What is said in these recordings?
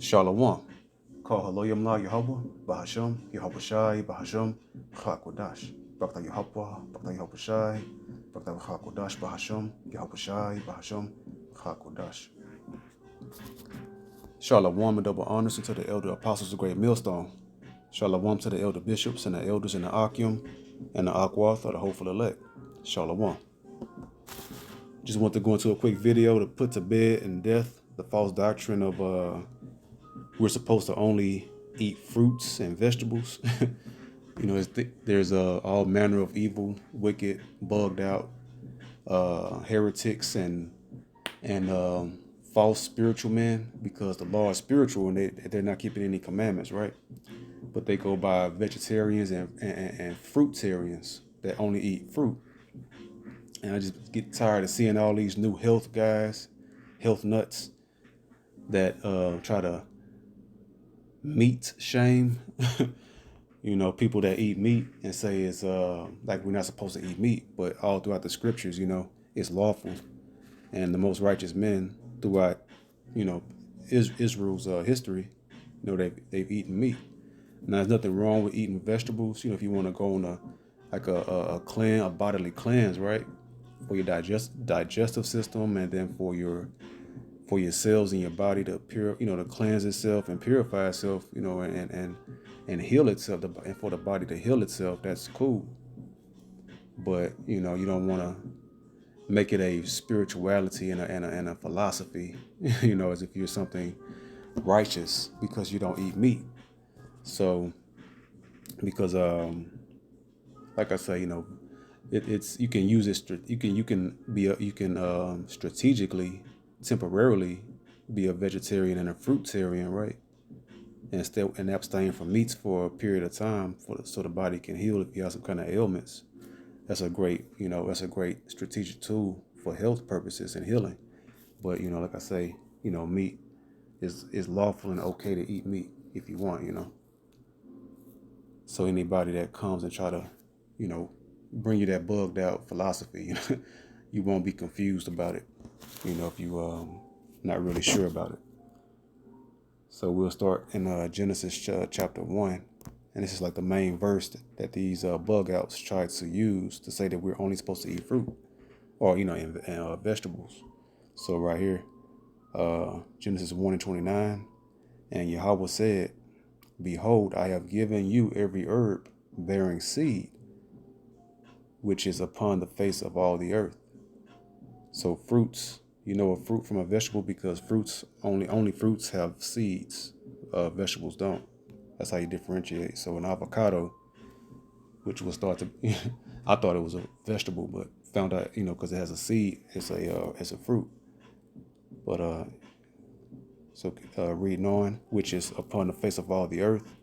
Shalom. Call Haloyam La Yahweh, Bahasham, Yahweh Shai, Bahasham, Chakwadash. Bakta Yahweh, Bakta Yahweh Shai, Bakta Chakwadash, Bahasham, Yahweh Shai, Bahasham, Chakwadash. Shalom and double honors to the elder apostles of Great Millstone. Shalom to the elder bishops and the elders in the Akim and the Akwath of the hopeful elect. Shalom. Just want to go into a quick video to put to bed in death the false doctrine of we're supposed to only eat fruits and vegetables. There's all manner of evil, wicked, bugged out heretics and false spiritual men, because the law is spiritual and they're not keeping any commandments, right? But they go by vegetarians and fruitarians that only eat fruit. And I just get tired of seeing all these new health guys, health nuts that try to meat shame. People that eat meat and say it's like we're not supposed to eat meat, but all throughout the scriptures, it's lawful. And the most righteous men throughout, Israel's history, they've eaten meat. Now, there's nothing wrong with eating vegetables. If you want to go on a cleanse, a bodily cleanse, right, for your digestive system, and then for your cells in your body to to cleanse itself and purify itself, and heal itself, and for the body to heal itself, that's cool. But you don't want to make it a spirituality and a philosophy, as if you're something righteous because you don't eat meat. So, because like I say, it's you can use it. You can strategically, temporarily, be a vegetarian and a fruitarian, right? And abstain from meats for a period of time so the body can heal if you have some kind of ailments. That's a great strategic tool for health purposes and healing. But like I say, meat is lawful and okay to eat meat if you want. So anybody that comes and try to, bring you that bugged out philosophy, you won't be confused about it. If you not really sure about it. So we'll start in Genesis chapter 1. And this is like the main verse that these bug outs try to use to say that we're only supposed to eat fruit or, and vegetables. So right here, Genesis 1:29, and Yahweh said, "Behold, I have given you every herb bearing seed, which is upon the face of all the earth." So fruits, a fruit from a vegetable, because only fruits have seeds. Vegetables don't. That's how you differentiate. So an avocado, which was thought to, I thought it was a vegetable, but found out, because it has a seed, it's a fruit. But reading on, which is upon the face of all the earth,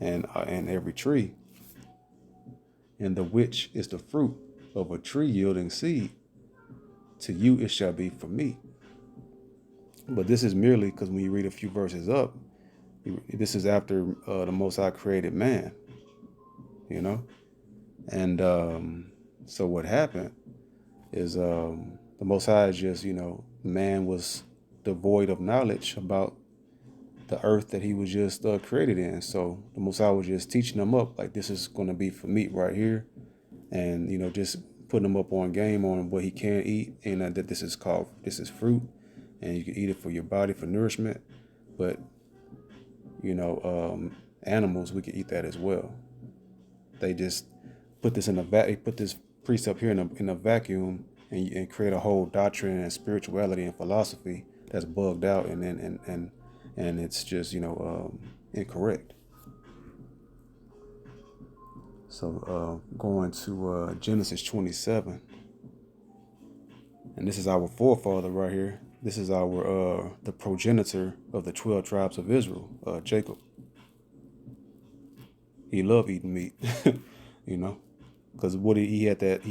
and every tree, and the which is the fruit of a tree yielding seed. To you it shall be for meat. But this is merely because when you read a few verses up, this is after the Most High created man, And so what happened is the Most High is just, man was devoid of knowledge about the earth that he was just created in. So the Most High was just teaching them up, like, this is going to be for meat right here. And, just putting them up on game on what he can eat, and that this is fruit, and you can eat it for your body, for nourishment. But, animals, we can eat that as well. They just put this put this precept here in a vacuum, and create a whole doctrine and spirituality and philosophy that's bugged out, and it's just incorrect. So going to Genesis 27, and this is our forefather right here. This is our the progenitor of the 12 tribes of Israel, Jacob. He loved eating meat, because he had that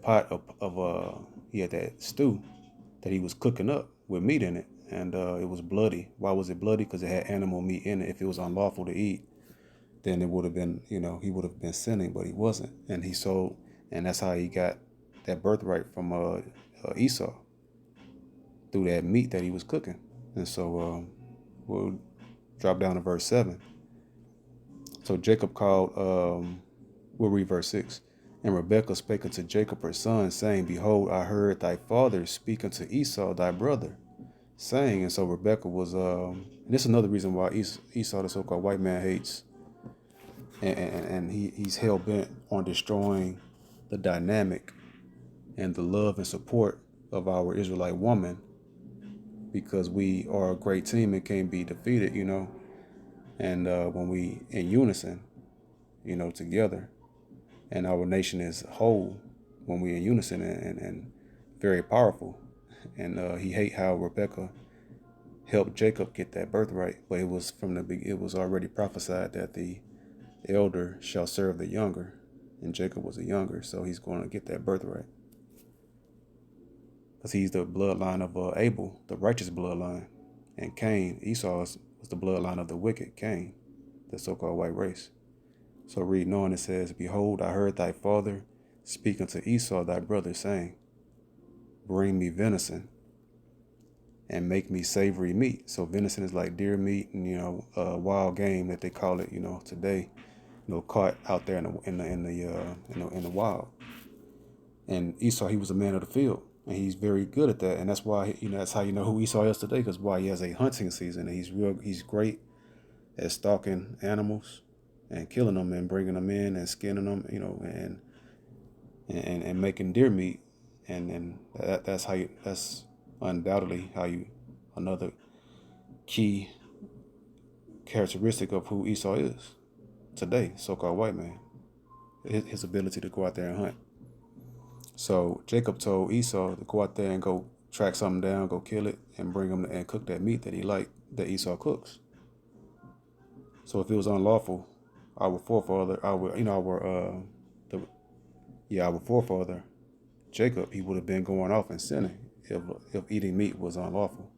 pot of he had that stew that he was cooking up with meat in it, and it was bloody. Why was it bloody? Because it had animal meat in it. If it was unlawful to eat, then it would have been, he would have been sinning, but he wasn't. And he sold, and that's how he got that birthright from Esau, through that meat that he was cooking. And so we'll drop down to verse 7. So Jacob called, we'll read verse 6. And Rebekah spake unto Jacob her son, saying, Behold, I heard thy father speak unto Esau thy brother, saying. And so Rebekah was, and this is another reason why Esau, the so-called white man, hates, and he's hell-bent on destroying the dynamic and the love and support of our Israelite woman, because we are a great team and can't be defeated, and when we in unison, together, and our nation is whole when we in unison and very powerful. And he hate how Rebekah helped Jacob get that birthright, but it was already prophesied that the elder shall serve the younger, and Jacob was a younger, so he's going to get that birthright, because he's the bloodline of Abel, the righteous bloodline, and Cain, Esau, was the bloodline of the wicked, Cain, the so-called white race. So reading on, it says, Behold, I heard thy father speak unto Esau thy brother, saying, Bring me venison and make me savory meat. So venison is like deer meat and wild game that they call it today, caught out there in the wild. And Esau, he was a man of the field, and he's very good at that. And that's why that's how you know who Esau is today, because why he has a hunting season, and he's great at stalking animals and killing them and bringing them in and skinning them, and making deer meat, and that's undoubtedly another key characteristic of who Esau is today, so-called white man, his ability to go out there and hunt. So Jacob told Esau to go out there and go track something down, go kill it, and bring him and cook that meat that he liked, that Esau cooks. So if it was unlawful, our forefather Jacob, he would have been going off and sinning if eating meat was unlawful.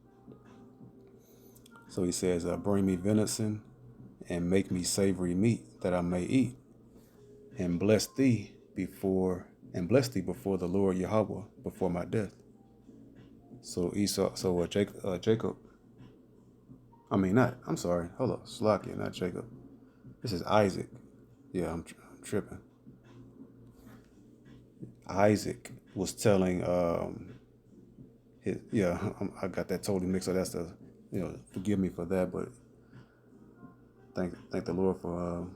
So he says, bring me venison and make me savory meat that I may eat, and bless thee before the Lord Yahweh before my death. So Jacob, Slakia, not Jacob. This is Isaac. Yeah, I'm tripping. Isaac was telling, I got that totally mixed up. That's forgive me for that, but thank the Lord for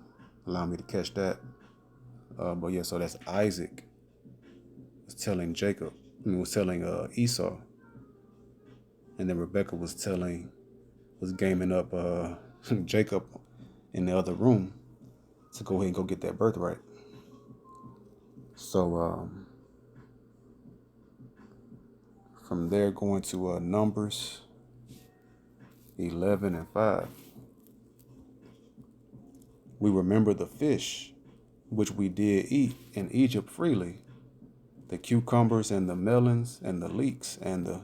allowing me to catch that. So that's Isaac was telling Esau, and then Rebekah was gaming up Jacob in the other room to go ahead and go get that birthright. So from there, going to Numbers 11 and 5. We remember the fish which we did eat in Egypt freely, the cucumbers and the melons and the leeks and the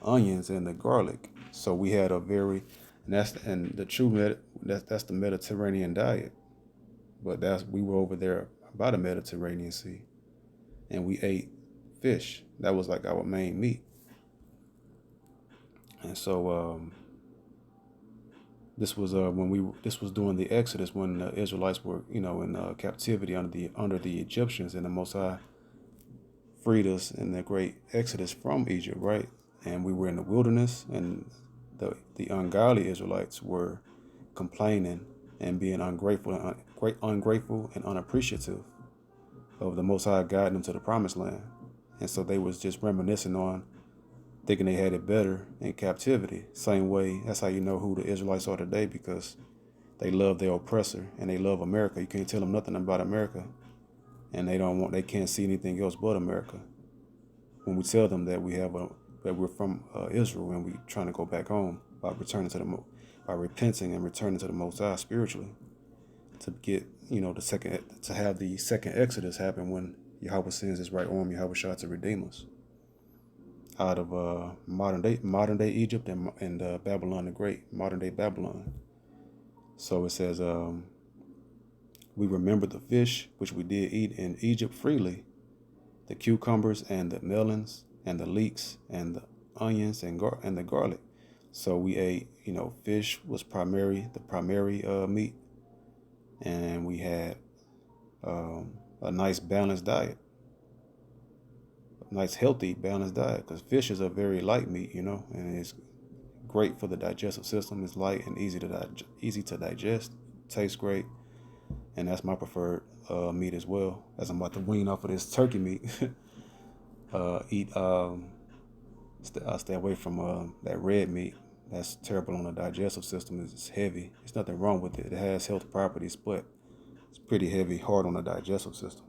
onions and the garlic. So we had that's the Mediterranean diet. But we were over there by the Mediterranean Sea, and we ate fish. That was like our main meat. And so this was during the Exodus, when the Israelites were in captivity under the Egyptians, and the Most High freed us in the great Exodus from Egypt, right? And we were in the wilderness, and the ungodly Israelites were complaining and being ungrateful and unappreciative of the Most High guiding them to the Promised Land. And so they was just reminiscing on thinking they had it better in captivity. Same way, that's how you know who the Israelites are today, because they love their oppressor and they love America. You can't tell them nothing about America, and they can't see anything else but America. When we tell them that we're from Israel and we trying to go back home by repenting and returning to the Most High spiritually, to get to have the second Exodus happen when Yahweh sends his right arm, Yahweh Shah, to redeem us out of modern day Egypt and Babylon the Great, modern day Babylon. So it says, we remember the fish which we did eat in Egypt freely, the cucumbers and the melons and the leeks and the onions and the garlic. So we ate, fish was the primary meat, and we had a nice balanced diet, a nice healthy balanced diet, because fish is a very light meat, and it's great for the digestive system. It's light and easy to digest, tastes great, and that's my preferred meat as well. As I'm about to wean off of this turkey meat, I stay away from that red meat. That's terrible on the digestive system. It's heavy. There's nothing wrong with it. It has health properties, but it's pretty heavy, hard on the digestive system.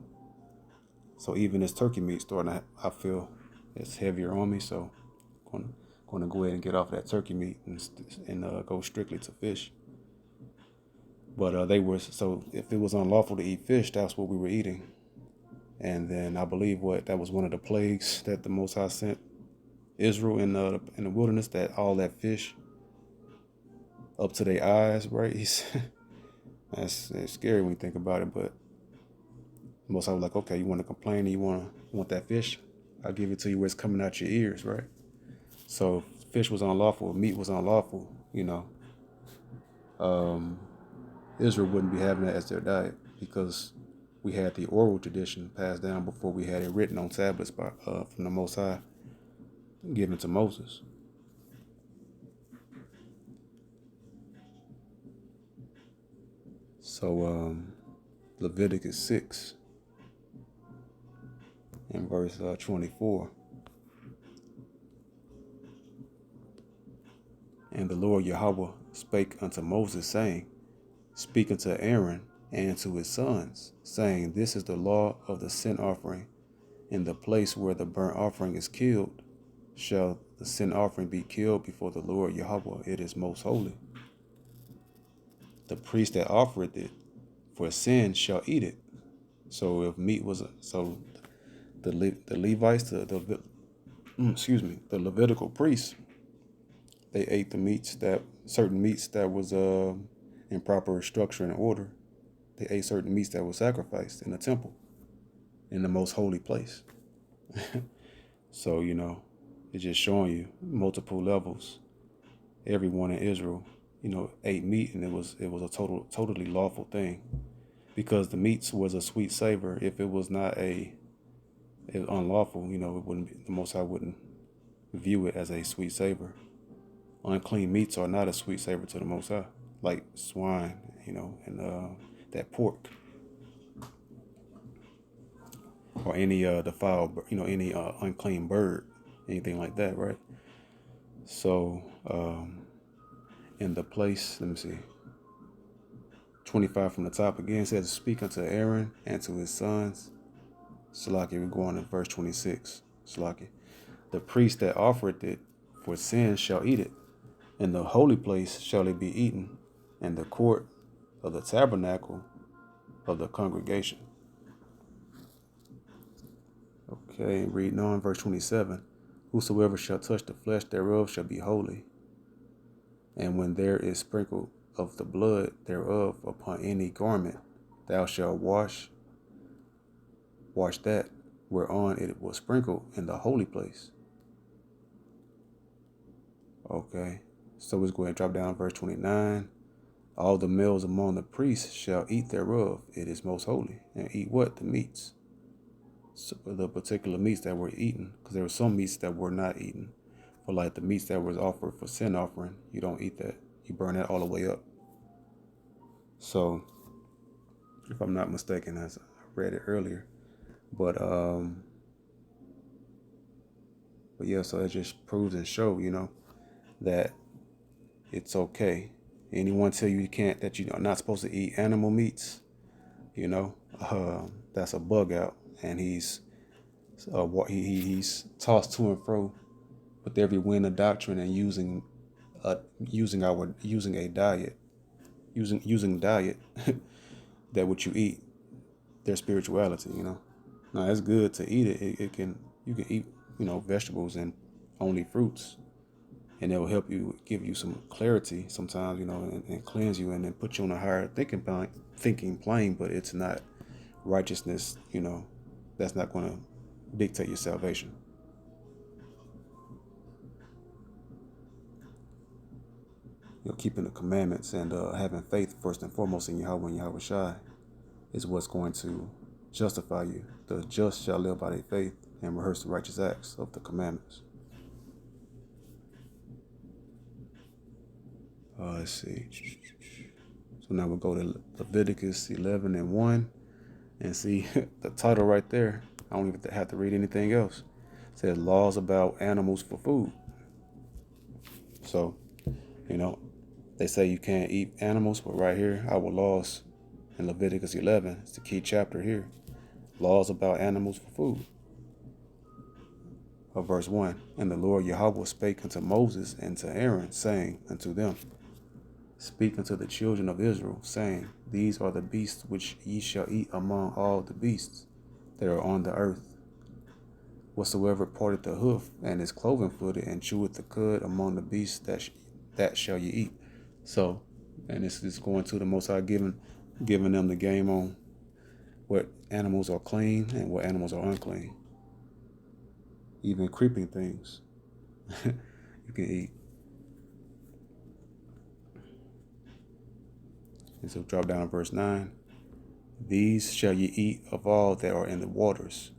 So even this turkey meat I feel it's heavier on me. So I'm going to go ahead and get off that turkey meat and go strictly to fish. But so if it was unlawful to eat fish, that's what we were eating. And then I believe that was one of the plagues that the Most High sent Israel in the wilderness, that all that fish up to their eyes, right? That's scary when you think about it. But Most High was like, okay, you want to complain and you want that fish? I'll give it to you where it's coming out your ears, right? So fish was unlawful, meat was unlawful, Israel wouldn't be having that as their diet, because we had the oral tradition passed down before we had it written on tablets from the Most High, given to Moses. So Leviticus 6 in verse 24. And the Lord Yahweh spake unto Moses, saying, Speak unto Aaron and to his sons, saying, This is the law of the sin offering. In the place where the burnt offering is killed, shall the sin offering be killed before the Lord Yahweh. It is most holy. The priest that offereth it for sin shall eat it. So if meat was the Levites, the Levitical priests, they ate certain meats that was in proper structure and order. They ate certain meats that were sacrificed in the temple, in the most holy place. So, it's just showing you multiple levels. Everyone in Israel, ate meat, and it was a totally lawful thing, because the meats was a sweet savor. If it was not unlawful, it wouldn't be, the Most High wouldn't view it as a sweet savor. Unclean meats are not a sweet savor to the Most High, like swine, and that pork, or any defiled, any unclean bird, anything like that, right? So in the place, let me see, 25 from the top again says, Speak unto Aaron and to his sons. Salaki, we're going to verse 26. Salaki, the priest that offereth it for sin shall eat it. In the holy place shall it be eaten, in the court of the tabernacle of the congregation. Okay, reading on, verse 27. Whosoever shall touch the flesh thereof shall be holy. And when there is sprinkled of the blood thereof upon any garment, thou shalt wash that whereon it was sprinkled in the holy place. Okay, so let's go ahead and drop down verse 29. All the males among the priests shall eat thereof. It is most holy. And eat what? The meats. So the particular meats that were eaten, because there were some meats that were not eaten. For like the meats that was offered for sin offering, you don't eat that. You burn that all the way up. So, if I'm not mistaken, as I read it earlier. But yeah, so it just proves and shows, that it's okay. Anyone tell you can't, that you're not supposed to eat animal meats, that's a bug out, and he's tossed to and fro with every wind of doctrine, and using diet that what you eat, their spirituality. Now it's good to eat it. You can eat vegetables and only fruits, and it will help you, give you some clarity sometimes, and cleanse you, and then put you on a higher thinking plane. But it's not righteousness, that's not going to dictate your salvation. keeping the commandments and having faith first and foremost in Yahweh and Yahweh Shai is what's going to justify you. The just shall live by their faith and rehearse the righteous acts of the commandments. Let's see. So now we'll go to Leviticus 11:1 and see the title right there. I don't even have to read anything else. It says laws about animals for food. So, they say you can't eat animals, but right here, our laws in Leviticus 11, it's the key chapter here. Laws about animals for food. Verse 1, and the Lord Yahweh spake unto Moses and to Aaron, saying unto them, speak unto the children of Israel, saying, these are the beasts which ye shall eat among all the beasts that are on the earth. Whatsoever parteth the hoof and is cloven-footed and cheweth the cud among the beasts, that shall ye eat. So, and this is going to the Most High giving them the game on what animals are clean and what animals are unclean. Even creeping things you can eat. And so drop down to verse 9. These shall ye eat of all that are in the waters.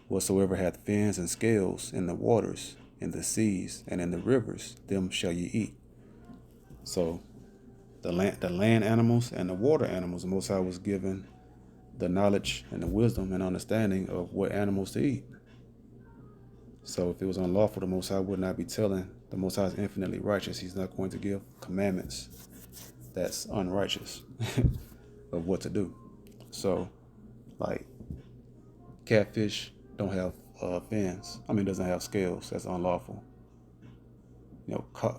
Whatsoever hath fins and scales in the waters, in the seas, and in the rivers, them shall ye eat. So the land animals and the water animals, the Most High was given the knowledge and the wisdom and understanding of what animals to eat. So if it was unlawful, the Most High would not be telling. The Most High is infinitely righteous. He's not going to give commandments that's unrighteous of what to do. So, like, catfish don't have fins. Doesn't have scales. That's unlawful.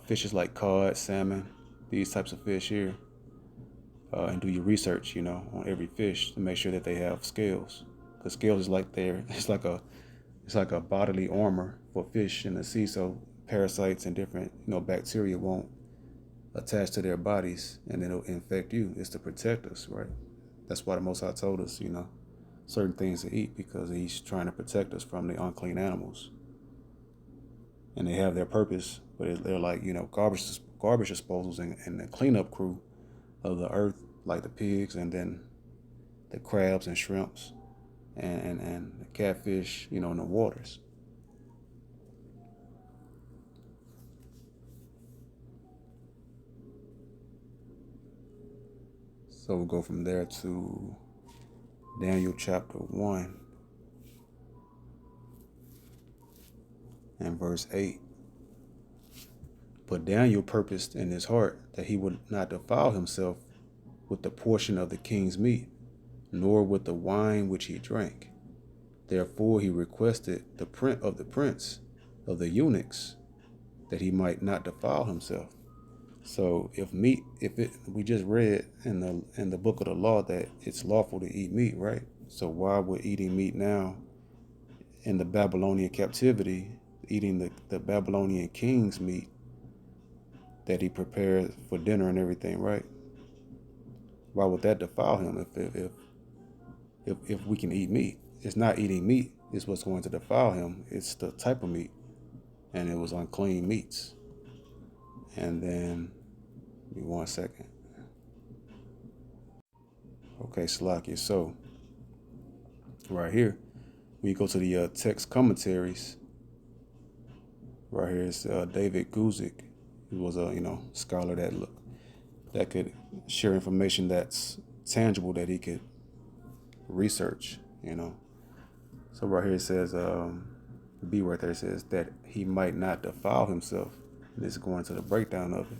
Fishes like cod, salmon, these types of fish here. And do your research, on every fish to make sure that they have scales. Because scales is it's like a bodily armor for fish in the sea, so parasites and different, bacteria won't attach to their bodies and it'll infect you. It's to protect us, right? That's why the Most High told us, certain things to eat, because he's trying to protect us from the unclean animals. And they have their purpose, but they're like, garbage disposals and the cleanup crew of the earth, like the pigs and then the crabs and shrimps and the catfish, in the waters. So we'll go from there to Daniel chapter 1 and verse 8. But Daniel purposed in his heart that he would not defile himself with the portion of the king's meat, nor with the wine which he drank. Therefore he requested the prince of the eunuchs, that he might not defile himself. So we just read in the book of the law that it's lawful to eat meat, right? So why would eating meat now in the Babylonian captivity, eating the Babylonian king's meat that he prepared for dinner and everything, right? Why would that defile him if we can eat meat? It's not eating meat is what's going to defile him. It's the type of meat. And it was unclean meats. And then, give me 1 second. Okay, Salakia. So, right here, we go to the text commentaries. Right here is David Guzik. He was a scholar that could share information that's tangible that he could research. So right here it says B right there says that he might not defile himself. And this is going to the breakdown of it.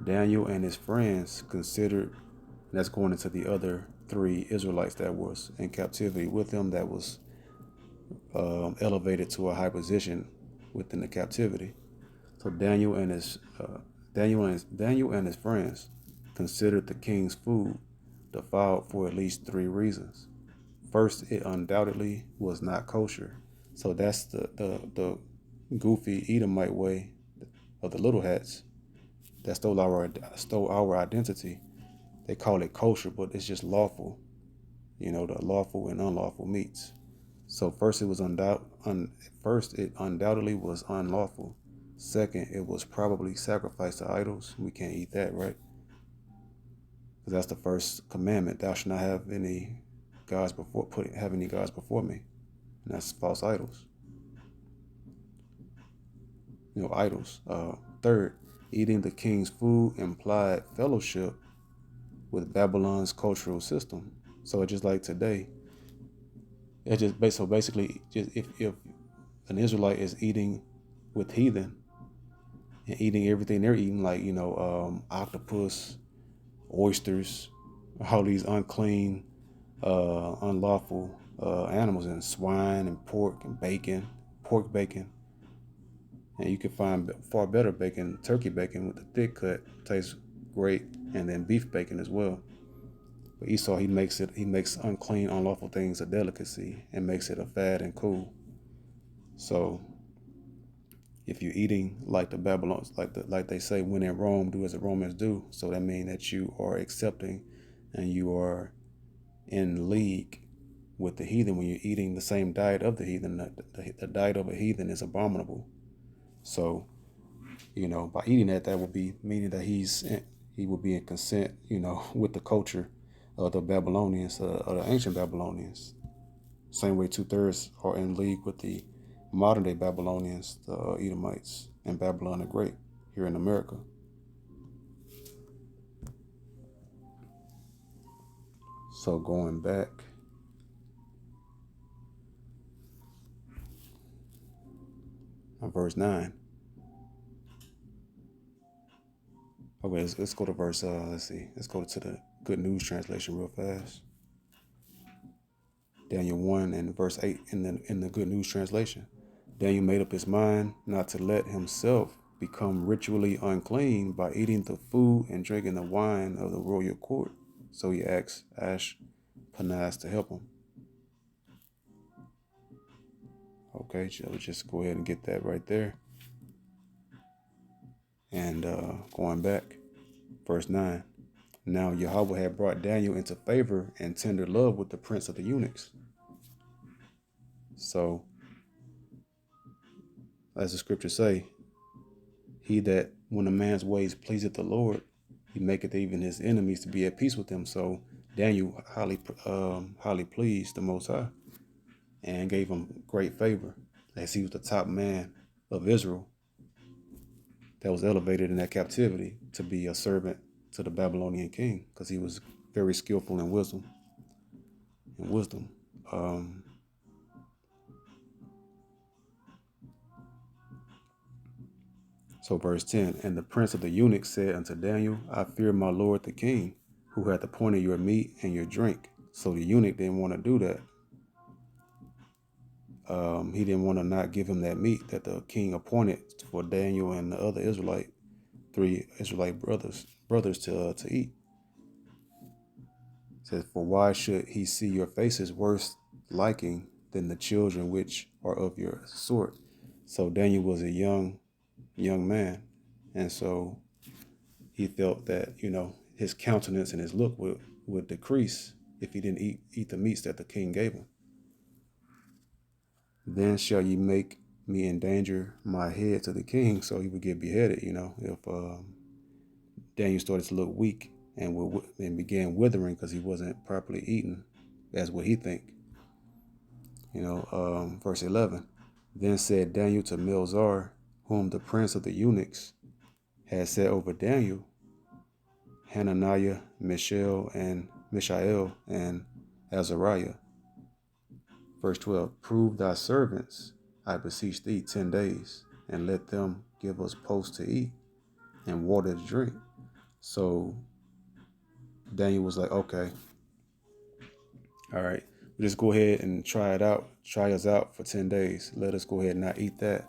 Daniel and his friends considered, and that's going into the other 3 Israelites that was in captivity with him, that was elevated to a high position within the captivity. So Daniel and his friends considered the king's food defiled for at least 3 reasons. First, it undoubtedly was not kosher. So that's the goofy Edomite way of the little hats that stole our identity. They call it kosher, but it's just lawful. The lawful and unlawful meats. So first, it undoubtedly was unlawful. Second, it was probably sacrificed to idols. We can't eat that, right? Because that's the first commandment. Thou shalt not have any gods before me. And that's false idols. Idols. Third, eating the king's food implied fellowship with Babylon's cultural system. So it's just like today. So basically, just if an Israelite is eating with heathen and eating everything they're eating, like octopus, oysters, all these unclean, unlawful animals, and swine and pork and bacon, pork bacon, and you can find far better bacon, turkey bacon with the thick cut, tastes great, and then beef bacon as well. But Esau, he makes unclean, unlawful things a delicacy and makes it a fad and cool. So if you're eating like the Babylons, like they say, when in Rome, do as the Romans do. So that means that you are accepting and you are in league with the heathen when you're eating the same diet of the heathen. The diet of a heathen is abominable. So, by eating that would be meaning that he would be in consent, with the culture of the Babylonians, of the ancient Babylonians. Same way 2/3 are in league with the modern day Babylonians, the Edomites, and Babylon the Great here in America. So going back, verse 9. Okay, let's go to verse, let's go to the Good News Translation real fast. Daniel 1 and verse 8 in the Good News Translation. Daniel made up his mind not to let himself become ritually unclean by eating the food and drinking the wine of the royal court. So he asked Ashpenaz to help him. Okay, so just go ahead and get that right there. And going back, verse 9. Now Yahweh had brought Daniel into favor and tender love with the prince of the eunuchs. So, as the scriptures say, he that when a man's ways pleaseth the Lord, he maketh even his enemies to be at peace with him. So Daniel highly pleased the Most High and gave him great favor, as he was the top man of Israel that was elevated in that captivity to be a servant to the Babylonian king, because he was very skillful in wisdom. So verse 10, and the prince of the eunuchs said unto Daniel, I fear my lord the king, who hath appointed your meat and your drink. So the eunuch didn't want to do that. He didn't want to not give him that meat that the king appointed for Daniel and the other three Israelite brothers to eat. It says, for why should he see your faces worse liking than the children which are of your sort? So Daniel was a young man, and so he felt that his countenance and his look would decrease if he didn't eat the meats that the king gave him. Then shall ye make me endanger my head to the king, so he would get beheaded. If Daniel started to look weak and began withering because he wasn't properly eaten, as what he think. Verse 11. Then said Daniel to Melzar, whom the prince of the eunuchs had set over Daniel, Hananiah, Mishael, and Azariah. Verse 12, prove thy servants, I beseech thee, 10 days, and let them give us post to eat and water to drink. So Daniel was like, okay, all right, we'll just go ahead and try us out for 10 days. Let us go ahead and not eat that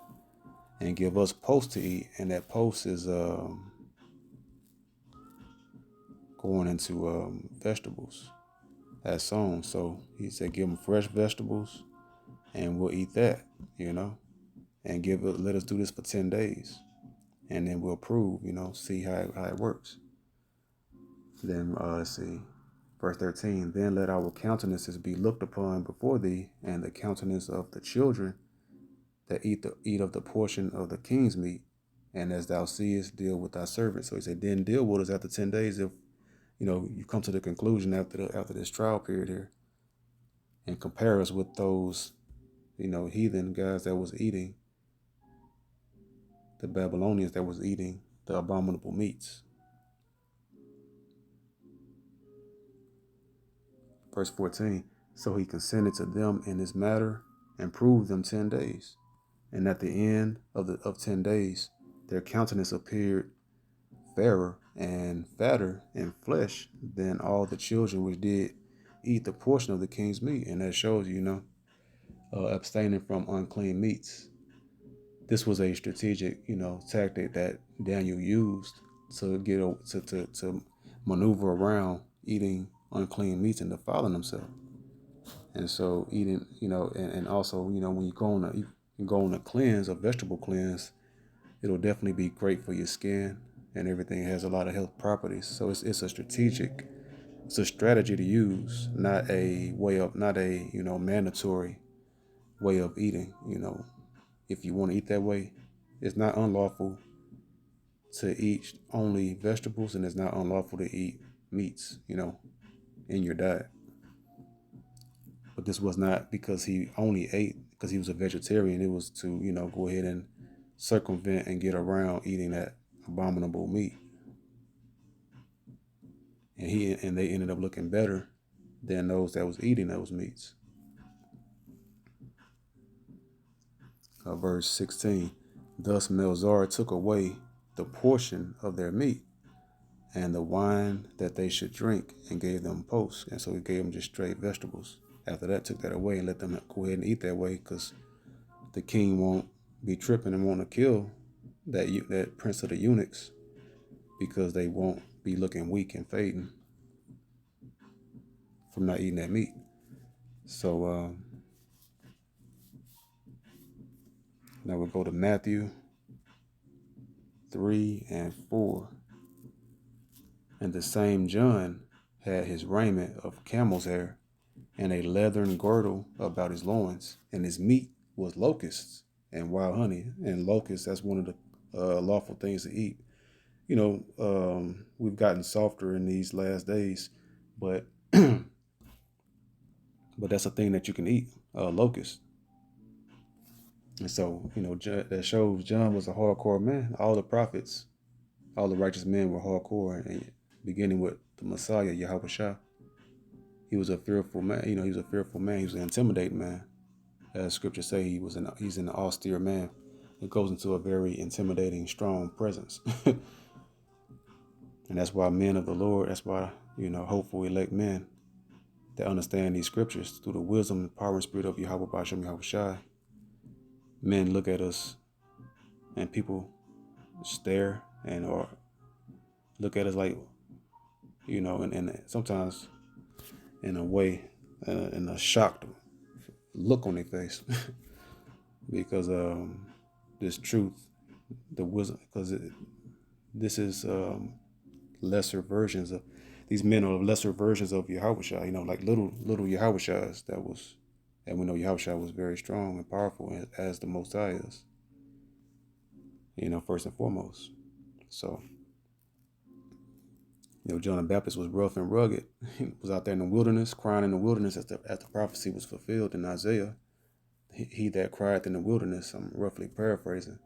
and give us post to eat. And that post is going into vegetables as sown. So he said, give them fresh vegetables and we'll eat that, and let us do this for 10 days. And then we'll prove, see how it works. Then let's see, verse 13, then let our countenances be looked upon before thee, and the countenance of the children that eat of the portion of the king's meat, And as thou seest, deal with thy servant. So he said, then deal with us after 10 days if, you come to the conclusion after this trial period here, and compare us with those, heathen guys that was eating, the Babylonians that was eating the abominable meats. Verse 14, so he consented to them in this matter and proved them 10 days. And at the end of 10 days, their countenance appeared fairer and fatter in flesh than all the children which did eat the portion of the king's meat. And that shows, abstaining from unclean meats. This was a strategic, tactic that Daniel used to get to maneuver around eating unclean meats and defiling himself. And so eating, and also, when you go on a cleanse, a vegetable cleanse, it'll definitely be great for your skin, and everything has a lot of health properties. So it's a strategy to use, not a mandatory way of eating. If you want to eat that way, it's not unlawful to eat only vegetables, and it's not unlawful to eat meats, in your diet. But this was not because he only ate because he was a vegetarian. It was to, go ahead and circumvent and get around eating that abominable meat. And they ended up looking better than those that was eating those meats. Verse 16, thus Melzar took away the portion of their meat and the wine that they should drink, and gave them posts. And so he gave them just straight vegetables. After that, took that away and let them go ahead and eat that way, because the king won't be tripping and want to kill that prince of the eunuchs, because they won't be looking weak and fading from not eating that meat. So now we'll go to Matthew 3 and 4. And the same John had his raiment of camel's hair, and a leathern girdle about his loins, and his meat was locusts and wild honey. And locusts, that's one of the lawful things to eat. We've gotten softer in these last days, but but that's a thing that you can eat, locusts. And so, that shows John was a hardcore man. All the prophets, all the righteous men were hardcore, and beginning with the Messiah, Yahweh. He was a fearful man. He was a fearful man. He was an intimidating man. As scripture say, he's an austere man. It goes into a very intimidating, strong presence. And that's why men of the Lord, that's why, hopeful elect men that understand these scriptures through the wisdom and power and spirit of Yahweh Bashem Yahweh, men look at us and people stare or look at us like, and sometimes in a way, in a shocked look on their face because this truth, the wisdom, because this is lesser versions of these men are lesser versions of Yahweh, like little Yahwehs and we know Yahweh was very strong and powerful as the Most High is, first and foremost. So, John the Baptist was rough and rugged. He was out there in the wilderness, crying in the wilderness as the prophecy was fulfilled in Isaiah. He that cried in the wilderness, I'm roughly paraphrasing.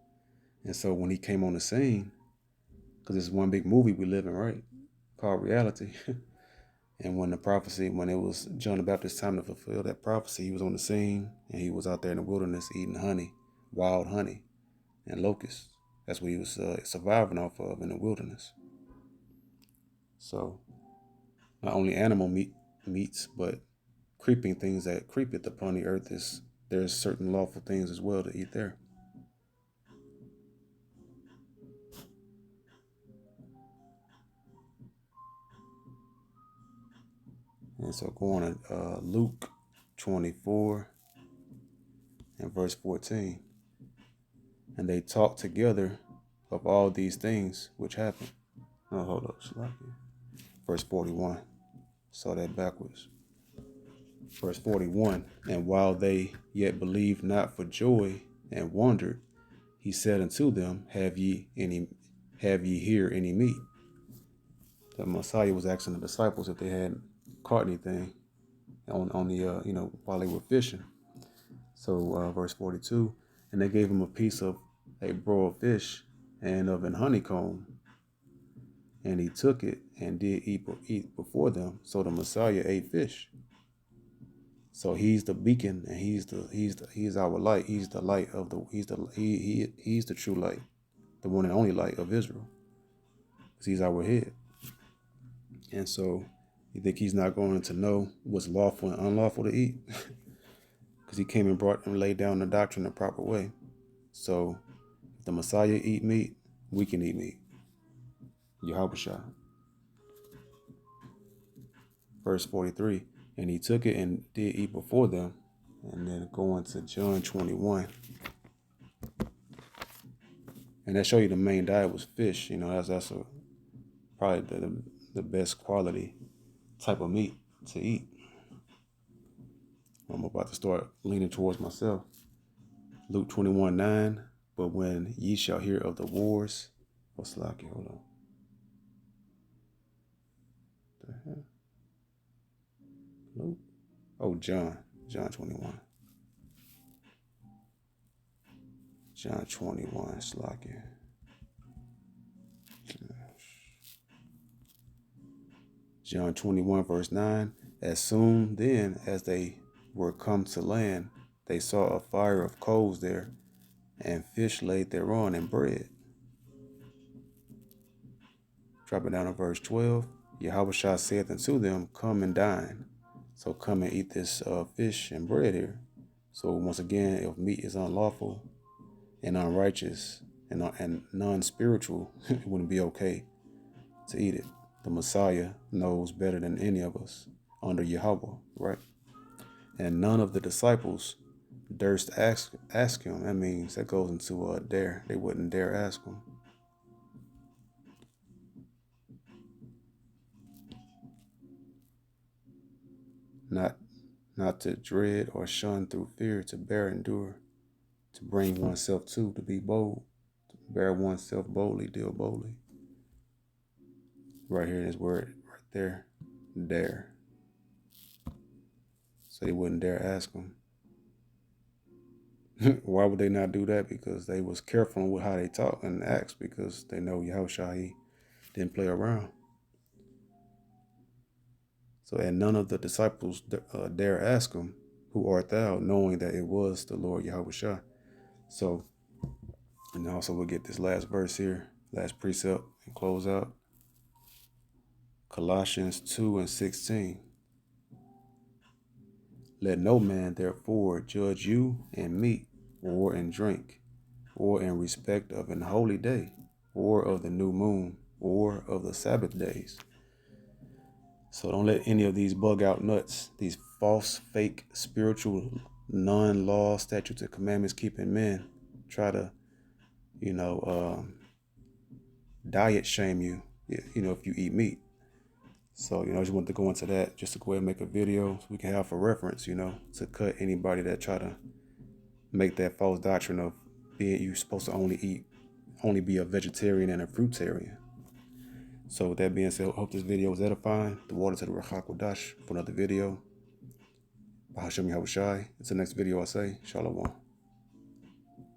And so when he came on the scene, because it's one big movie we live in, right, called reality. And when it was John the Baptist's time to fulfill that prophecy, he was on the scene, and he was out there in the wilderness eating honey, wild honey, and locusts. That's what he was surviving off of in the wilderness. So not only animal meats, but creeping things that creepeth upon the earth, there's certain lawful things as well to eat there. And so going to Luke 24 and verse 14. And they talked together of all these things which happened. Oh, hold up. Verse 41. Saw that backwards. Verse 41. And while they yet believed not for joy and wondered, he said unto them, have ye here any meat? The Messiah was asking the disciples if they had caught anything on the while they were fishing. So verse 42, and they gave him a piece of a broiled fish and of an honeycomb, and he took it and did eat before them. So the Messiah ate fish. So he's the beacon, and he's our light. He's the light of the he's the true light, the one and only light of Israel. Because he's our head. And so you think he's not going to know what's lawful and unlawful to eat? Because he came and brought and laid down the doctrine the proper way. So if the Messiah eat meat, we can eat meat. Yahushua. Verse 43, and he took it and did eat before them. And then going to John 21. And that show you the main diet was fish. You know, that's probably the best quality type of meat to eat. I'm about to start leaning towards myself. Luke 21:9. But when ye shall hear of the wars, hold on. The hell? Luke? Oh, John 21. John 21, Slakia. John 21, verse 9. As soon then as they were come to land, they saw a fire of coals there, and fish laid thereon, and bread. Dropping down to verse 12. Yahushua saith unto them, come and dine. So come and eat this fish and bread here. So once again, if meat is unlawful and unrighteous and non-spiritual, it wouldn't be okay to eat it. The Messiah knows better than any of us under Yahweh, right? And none of the disciples durst ask him. That means that goes into dare. They wouldn't dare ask him. Not to dread or shun through fear, to bear, endure, to bring oneself to be bold, to bear oneself boldly, deal boldly. Right here in his word, right there, dare. So they wouldn't dare ask him. Why would they not do that? Because they was careful with how they talk and act, because they know Yahushua, he didn't play around. So, and none of the disciples dare ask him, who art thou, knowing that it was the Lord Yahushua. So, and also we'll get this last verse here, last precept, and close out. Colossians 2:16. Let no man therefore judge you in meat, or in drink, or in respect of an holy day, or of the new moon, or of the Sabbath days. So don't let any of these bug out nuts, these false, fake, spiritual, non-law statutes and commandments keeping men try to, diet shame you, if you eat meat. So, I just wanted to go into that just to go ahead and make a video so we can have for reference, to cut anybody that try to make that false doctrine of being you supposed to only be a vegetarian and a fruitarian. So with that being said, I hope this video was edifying. The water to the Rachak Wadash for another video. Bahashem Yahushai. Until the next video I say, Shalom.